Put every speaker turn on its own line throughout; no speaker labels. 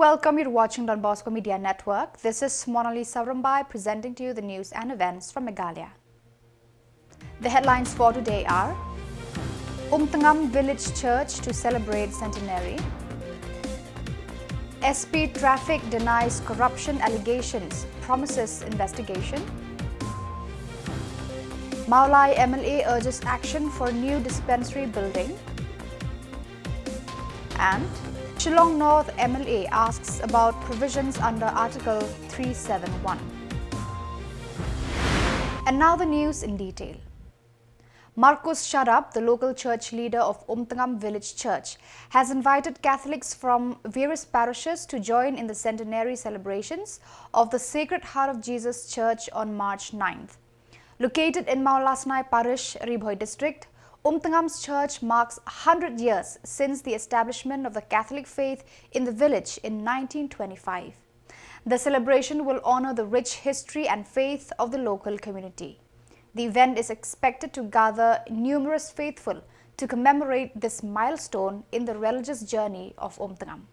Welcome, you're watching donbosco Media Network. This is Monali Savrambai presenting to you the news and events from Meghalaya. The headlines for today are Umtangam Village Church to celebrate centenary. SP Traffic denies corruption allegations, promises investigation. Meghalaya MLA urges action for new dispensary building. And Shillong North MLA asks about provisions under Article 371. And now the news in detail. Marcus Sharap, the local church leader of Umtangam Village Church, has invited Catholics from various parishes to join in the centenary celebrations of the Sacred Heart of Jesus Church on March 9th. Located in Meghalaya Parish, Ribhoi district, Umtangam's church marks 100 years since the establishment of the Catholic faith in the village in 1925. The celebration will honor the rich history and faith of the local community. The event is expected to gather numerous faithful to commemorate this milestone in the religious journey of Umtangam.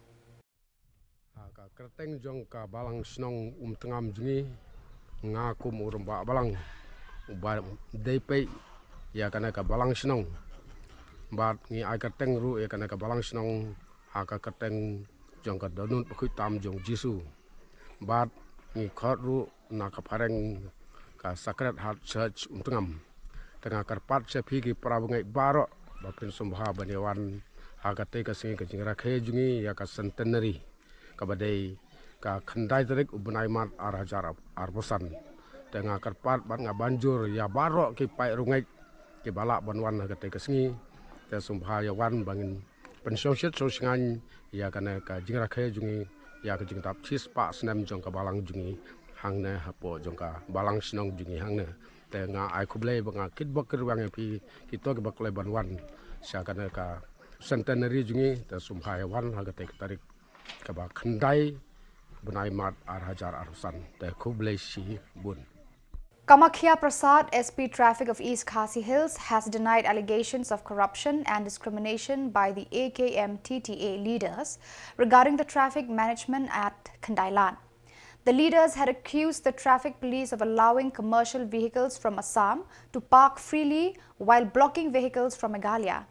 Ya kana ka balang sinong bat ni ai ka teng ru ya kana ka balang sinong aka ka teng jong ka donun khu tam jong jisu bat ni khot ru na ka pareng ka Sacred Heart Church Umtangam tengah karpat sepi ki prabungai baro bapin sombha banewan aka te ka sing ka jingra khe jungi ya ka centenary ka badai ka khandai tarik ubnai mat arhajar arbosan tengah karpat bat ngabanjur ya baro ki pai rungai ke balak banwan ha kate kasngi te sumbhaya wan bangin pensyoshet so singan ya kana ka jingra khe jungi ya ka jingtap chis pa snam jong ka balang jungi hangne hapo jong ka balang snong jungi hangne te nga ai khuble banga kitbok kirwang pi kito ke baklai banwan sya kana ka centenary jungi te sumbhaya wan ha kate tarik ka ba khandai bunai mat arhajar arusan te khuble si bun.
Kamakhya Prasad, SP Traffic of East Khasi Hills, has denied allegations of corruption and discrimination by the AKM-TTA leaders regarding the traffic management at Khandailan. The leaders had accused the traffic police of allowing commercial vehicles from Assam to park freely while blocking vehicles from Meghalaya.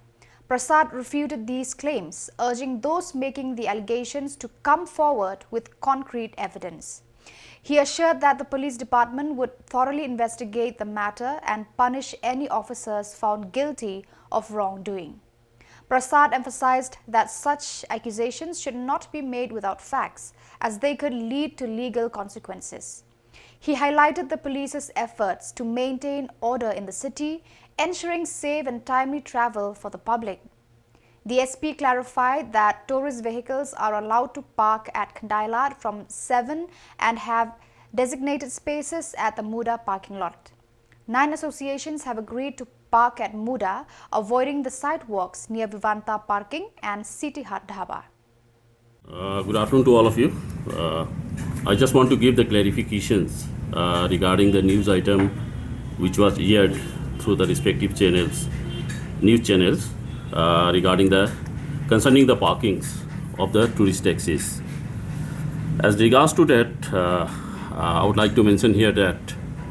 Prasad refuted these claims, urging those making the allegations to come forward with concrete evidence. He assured that the police department would thoroughly investigate the matter and punish any officers found guilty of wrongdoing. Prasad emphasized that such accusations should not be made without facts, as they could lead to legal consequences. He highlighted the police's efforts to maintain order in the city, ensuring safe and timely travel for the public. The SP clarified that tourist vehicles are allowed to park at Khandailan from 7 and have designated spaces at the Muda parking lot. 9 associations have agreed to park at Muda, avoiding the sidewalks near Vivanta parking and City Hut Dhaba.
Good afternoon to all of you. I just want to give the clarifications regarding the news item which was aired through the respective channels, news channels. Regarding concerning the parkings of the tourist taxis. As regards to that, I would like to mention here that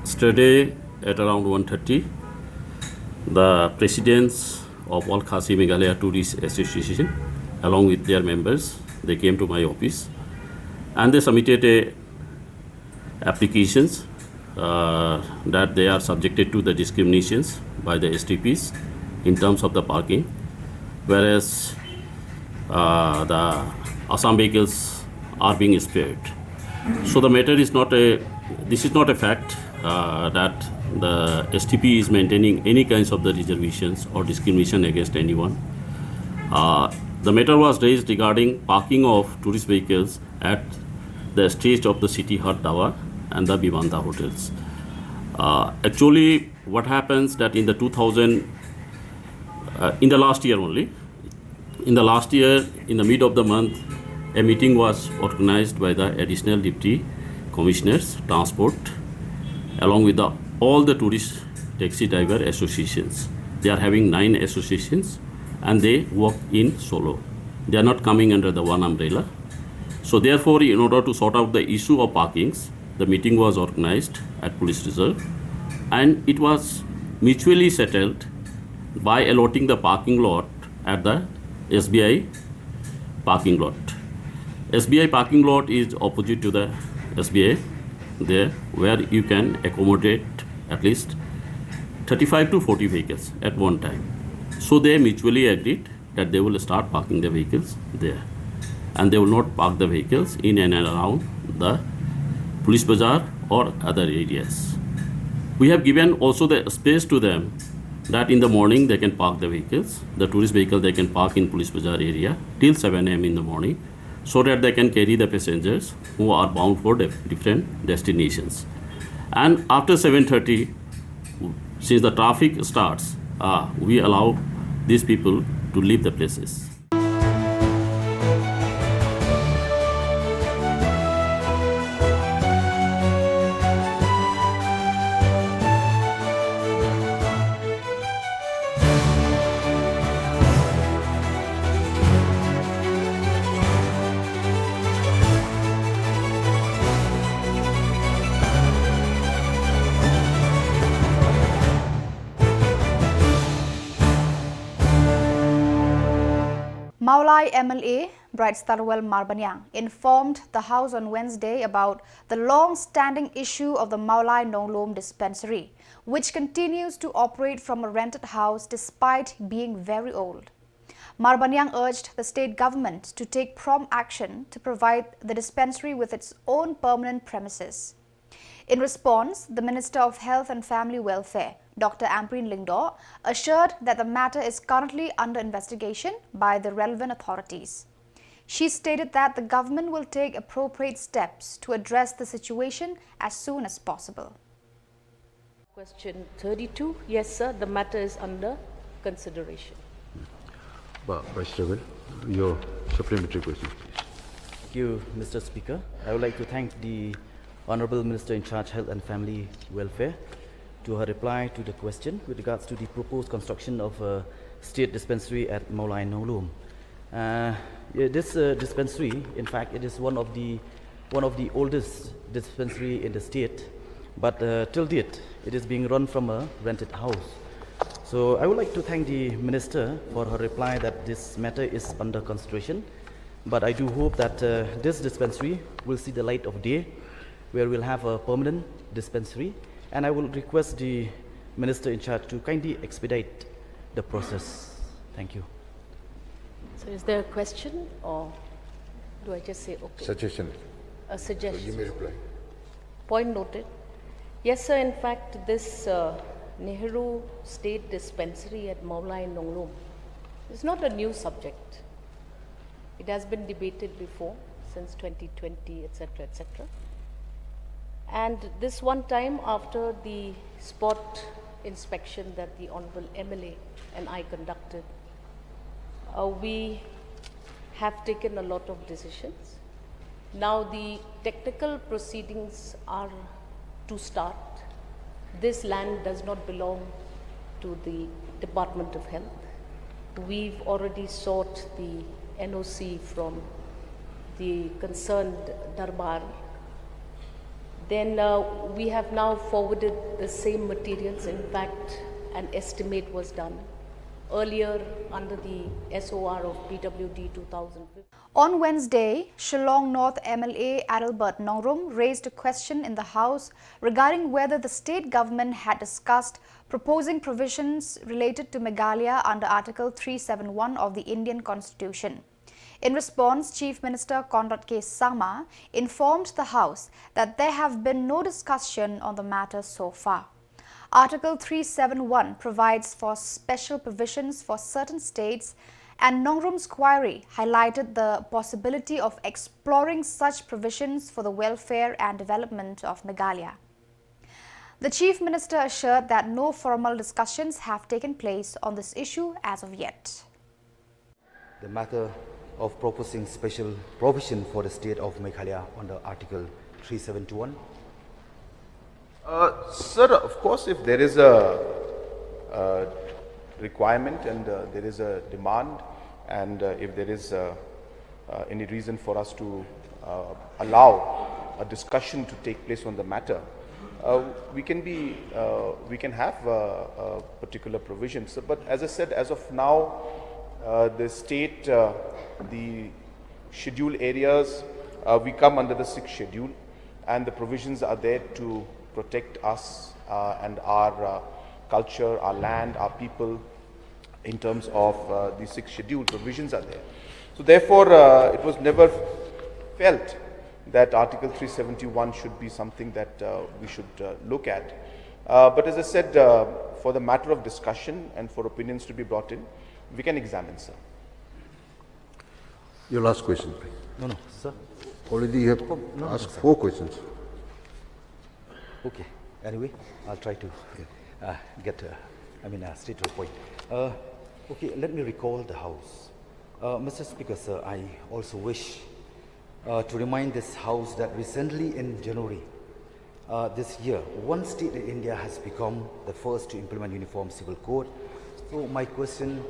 yesterday at around 1:30, the presidents of all Khasi Meghalaya Tourist Association, along with their members, they came to my office and they submitted applications that they are subjected to the discriminations by the STPs in terms of the parking. Whereas the Assam vehicles are being spared. So the matter is this is not a fact that the STP is maintaining any kinds of the reservations or discrimination against anyone. The matter was raised regarding parking of tourist vehicles at the stage of the City Hut Tower and the Vivanta hotels. Actually, what happens that in the in the last year only, in the mid of the month, a meeting was organized by the additional deputy commissioners, transport, along with all the tourist taxi driver associations. They are having 9 associations and they work in solo. They are not coming under the one umbrella. So therefore, in order to sort out the issue of parkings, the meeting was organized at Police Reserve, and it was mutually settled by allotting the parking lot at the SBI parking lot. SBI parking lot is opposite to the SBI there, where you can accommodate at least 35 to 40 vehicles at one time. So they mutually agreed that they will start parking the vehicles there, and they will not park the vehicles in and around the Police Bazaar or other areas. We have given also the space to them that in the morning they can park the vehicles, the tourist vehicle they can park in Police Bazaar area till 7 a.m. in the morning, so that they can carry the passengers who are bound for different destinations. And after 7:30, since the traffic starts, we allow these people to leave the places.
Maulai MLA Bright Starwell Marbanyang informed the House on Wednesday about the long-standing issue of the Maulai Nonglom dispensary, which continues to operate from a rented house despite being very old. Marbanyang urged the state government to take prompt action to provide the dispensary with its own permanent premises. In response, the Minister of Health and Family Welfare, Dr. Amprin Lingdor, assured that the matter is currently under investigation by the relevant authorities. She stated that the government will take appropriate steps to address the situation as soon as possible.
Question 32. Yes, sir, the matter is under consideration.
Vice Chairman, your supplementary question, please.
Thank you, Mr. Speaker. I would like to thank the Honourable Minister in Charge Health and Family Welfare to her reply to the question with regards to the proposed construction of a state dispensary at Maulai Nonglom. This dispensary, in fact, it is one of the oldest dispensary in the state, but till date, it is being run from a rented house. So I would like to thank the Minister for her reply that this matter is under consideration, but I do hope that this dispensary will see the light of day, where we'll have a permanent dispensary, and I will request the Minister in charge to kindly expedite the process. Thank you.
So is there a question, or do I just say okay?
Suggestion.
A suggestion.
So you may reply.
Point noted. Yes, sir, in fact, this NEHU state dispensary at Maulai Nonglom is not a new subject. It has been debated before, since 2020, etc., etc. And this one time, after the spot inspection that the Honourable MLA and I conducted, we have taken a lot of decisions. Now the technical proceedings are to start. This land does not belong to the Department of Health. We've already sought the NOC from the concerned Darbar. Then we have now forwarded the same materials. In fact, an estimate was done earlier under the SOR of PWD 2015.
On Wednesday, Shillong North MLA Adalbert Nongrum raised a question in the House regarding whether the state government had discussed proposing provisions related to Meghalaya under Article 371 of the Indian Constitution. In response, Chief Minister Conrad K. Sangma informed the House that there have been no discussion on the matter so far. Article 371 provides for special provisions for certain states, and Nongrum's query highlighted the possibility of exploring such provisions for the welfare and development of Meghalaya. The Chief Minister assured that no formal discussions have taken place on this issue as of yet.
The matter of proposing special provision for the state of Meghalaya under Article 371.
Sir, of course, if there is a requirement and there is a demand, and if there is any reason for us to allow a discussion to take place on the matter, we can have particular provisions. But as I said, as of now, the state, the schedule areas, we come under the 6th schedule, and the provisions are there to protect us and our culture, our land, our people. In terms of the 6th schedule, provisions are there. So therefore, it was never felt that Article 371 should be something that we should look at. But as I said, for the matter of discussion and for opinions to be brought in, we can examine, sir.
Your last question, please.
No, sir.
Already you have asked 4 questions.
Okay. Anyway, I'll try to get, straight to the point. Okay, let me recall the House. Mr. Speaker, sir, I also wish to remind this House that recently in January this year, one state in India has become the first to implement Uniform Civil Code. So my question,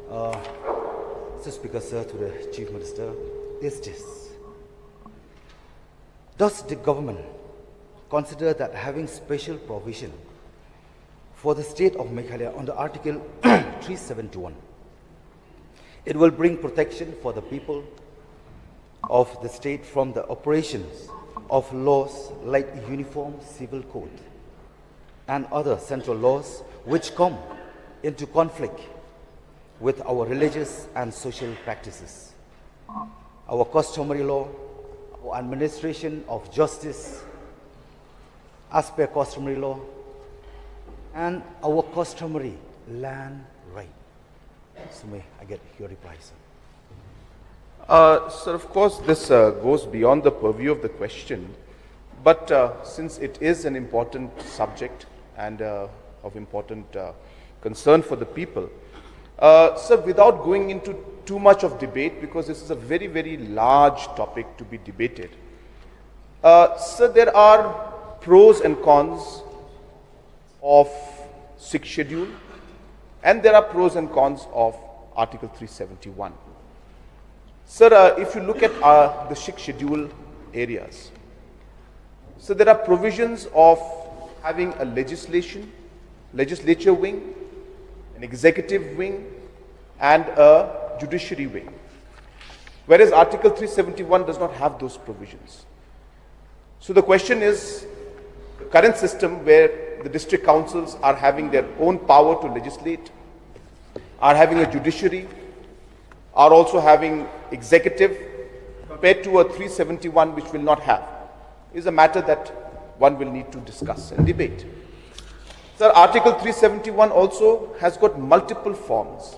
Mr. Speaker, sir, to the Chief Minister is this. Does the government consider that having special provision for the state of Meghalaya under Article 371, it will bring protection for the people of the state from the operations of laws like Uniform Civil Code and other central laws which come into conflict with our religious and social practices, our customary law, our administration of justice as per customary law, and our customary land right. So may I get your reply, sir?
Sir, of course, this goes beyond the purview of the question, but since it is an important subject and of important concern for the people, sir, without going into too much of debate, because this is a very, very large topic to be debated, sir, there are pros and cons of 6th schedule, and there are pros and cons of Article 371. Sir, if you look at the 6th schedule areas, so there are provisions of having a legislature wing, an executive wing, and a judiciary wing, whereas Article 371 does not have those provisions. So the question is, the current system where the district councils are having their own power to legislate, are having a judiciary, are also having executive, compared to a 371 which will not have, is a matter that one will need to discuss and debate. Sir, Article 371 also has got multiple forms.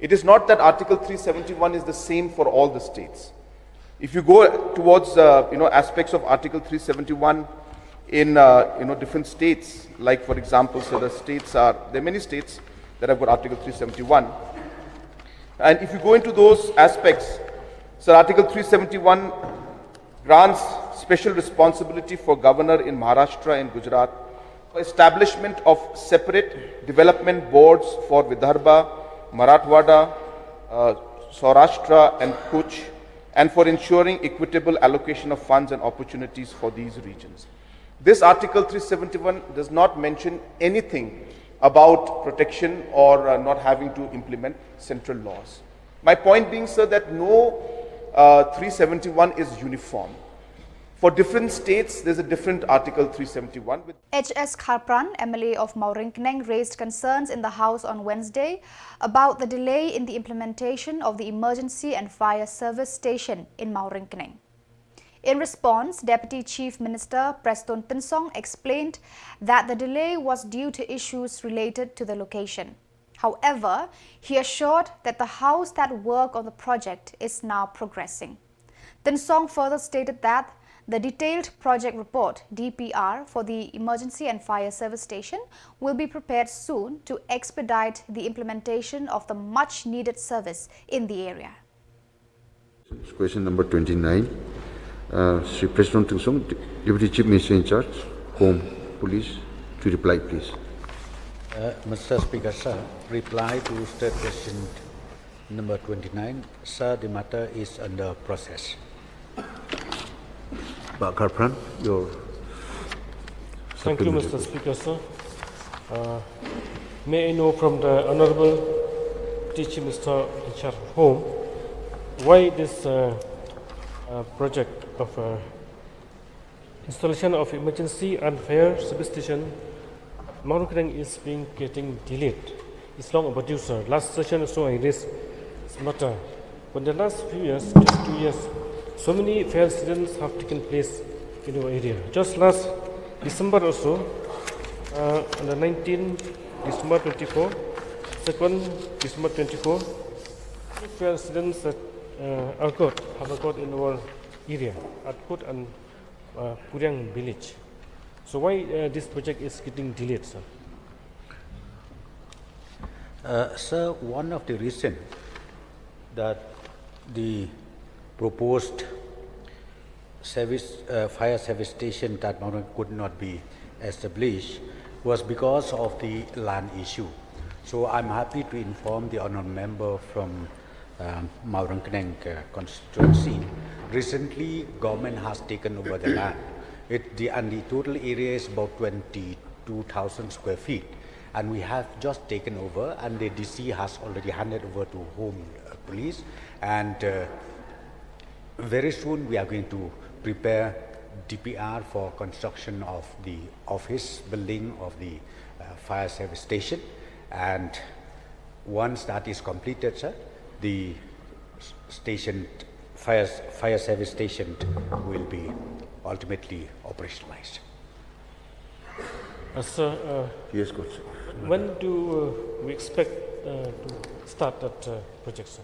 It is not that Article 371 is the same for all the states. If you go towards aspects of Article 371 in different states, like for example, so there are many states that have got Article 371, and if you go into those aspects, so Article 371 grants special responsibility for governor in Maharashtra and Gujarat for establishment of separate development boards for Vidarbha, Marathwada, Saurashtra and Kutch, and for ensuring equitable allocation of funds and opportunities for these regions. This Article 371 does not mention anything about protection or not having to implement central laws. My point being, sir, that no 371 is uniform. For different states, there's a different Article 371.
H.S. Kharpran, MLA of Maurinkneng, raised concerns in the House on Wednesday about the delay in the implementation of the Emergency and Fire Service Station in Maurinkneng. In response, Deputy Chief Minister Preston Tinsong explained that the delay was due to issues related to the location. However, he assured that the house that work on the project is now progressing. Tinsong further stated that the detailed project report, DPR, for the Emergency and Fire Service Station will be prepared soon to expedite the implementation of the much-needed service in the area.
Question number 29. Sri President Tinsong, Deputy Chief Minister in charge, Home, Police, to reply, please.
Mr. Speaker, sir, reply to state question number 29. Sir, the matter is under process.
Pak Karpran, your
Thank you,
supplementary
Mr. Speaker, sir. May I know from the Honorable Teaching Minister in charge of Home why this project of installation of emergency and fire service station Marukang is getting delayed. It's long overdue, sir. Last session also I raised this matter. For the last few years, just 2 years, so many fire incidents have taken place in our area. Just last December also, on the 19th December 24, 2nd December 24, fire incidents that have occurred in our area, at Kut and Puriang village. So why this project is getting delayed, sir?
Sir, one of the reasons that the proposed fire service station that could not be established was because of the land issue. So I'm happy to inform the honourable member from Maurangkaneng constituency. Recently, government has taken over the land. And the total area is about 22,000 square feet. And we have just taken over, and the DC has already handed over to Home Police. And very soon we are going to prepare DPR for construction of the office building of the fire service station. And once that is completed, sir, the station fire service station will be ultimately operationalized.
Sir,
Yes, good, sir.
when do we expect to start that project, sir?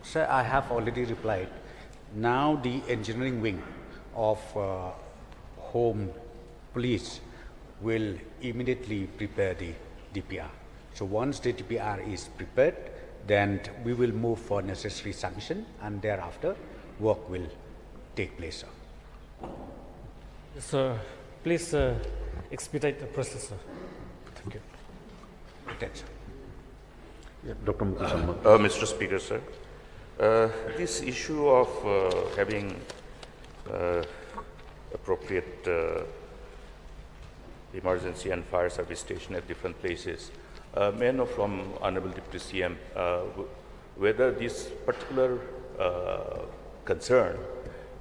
Sir, I have already replied. Now the engineering wing of Home Police will immediately prepare the DPR. So once the DPR is prepared, then we will move for necessary sanction, and thereafter work will take place, sir.
Sir, please expedite the process, sir. Thank you.
Thanks, sir.
Yeah, Dr. Mukusama.
Mr. Speaker, sir, this issue of having appropriate emergency and fire service station at different places, may I know from Honorable Deputy CM whether this particular concern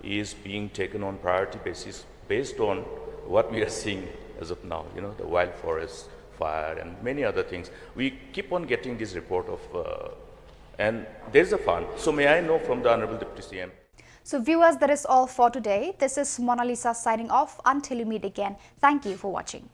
is being taken on priority basis based on what we are seeing as of now, you know, the wild forest fire and many other things. We keep on getting this report of, and there's a fund. So may I know from the Honorable Deputy CM?
So viewers, that is all for today. This is Mona Lisa signing off. Until we meet again, thank you for watching.